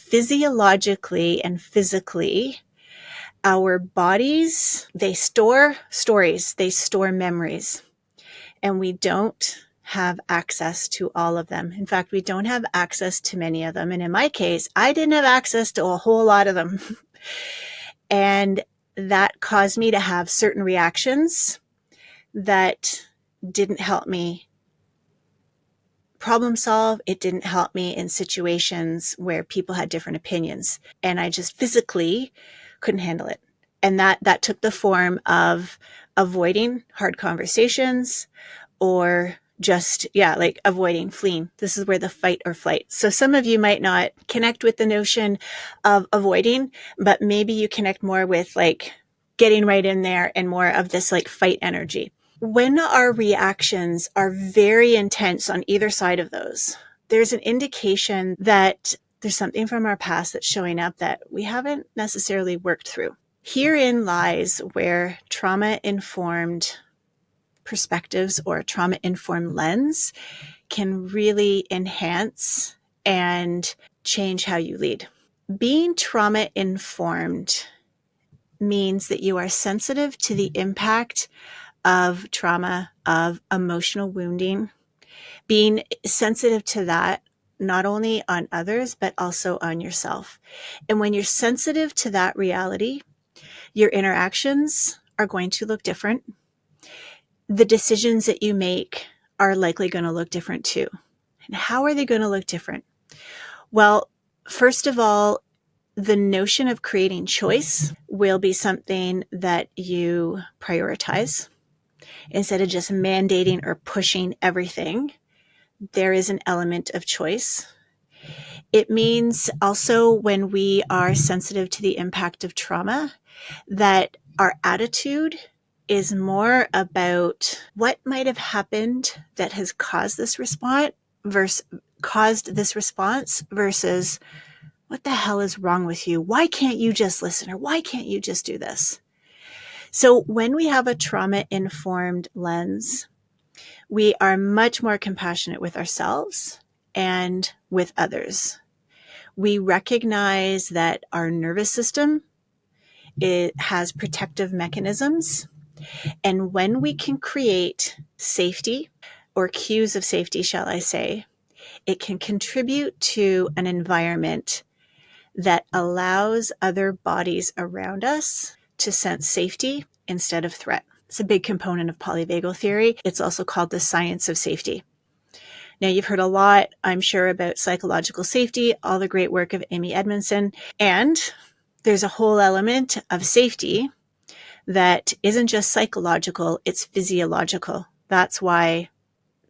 physiologically and physically, our bodies, they store stories, they store memories, and we don't have access to all of them. In fact, we don't have access to many of them. And in my case, I didn't have access to a whole lot of them. And that caused me to have certain reactions that didn't help me problem solve. It didn't help me in situations where people had different opinions, and I just physically couldn't handle it. And that took the form of avoiding hard conversations, or just, like avoiding, fleeing. This is where the fight or flight. So some of you might not connect with the notion of avoiding, but maybe you connect more with like getting right in there and more of this like fight energy. When our reactions are very intense on either side of those, there's an indication that there's something from our past that's showing up that we haven't necessarily worked through. Herein lies where trauma-informed perspectives or trauma-informed lens can really enhance and change how you lead. Being trauma-informed means that you are sensitive to the impact of trauma, of emotional wounding, being sensitive to that, not only on others, but also on yourself. And when you're sensitive to that reality, your interactions are going to look different. The decisions that you make are likely going to look different too. And how are they going to look different? Well, first of all, the notion of creating choice will be something that you prioritize. Instead of just mandating or pushing everything, there is an element of choice. It means also, when we are sensitive to the impact of trauma, that our attitude is more about what might have happened that has caused this response versus what the hell is wrong with you? Why can't you just listen? Or why can't you just do this? So when we have a trauma-informed lens, we are much more compassionate with ourselves and with others. We recognize that our nervous system, it has protective mechanisms. And when we can create safety, or cues of safety, shall I say, it can contribute to an environment that allows other bodies around us to sense safety instead of threat. It's a big component of polyvagal theory. It's also called the science of safety. Now, you've heard a lot, I'm sure, about psychological safety, all the great work of Amy Edmondson, and there's a whole element of safety that isn't just psychological, it's physiological. That's why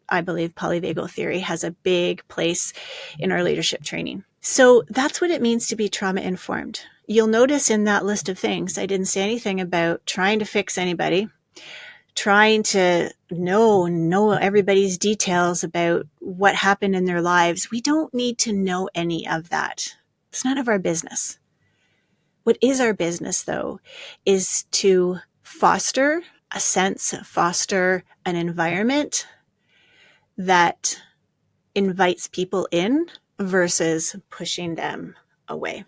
I believe polyvagal theory has a big place in our leadership training. So that's what it means to be trauma-informed. You'll notice in that list of things, I didn't say anything about trying to fix anybody, trying to know everybody's details about what happened in their lives. We don't need to know any of that. It's none of our business. What is our business, though, is to foster an environment that invites people in versus pushing them away.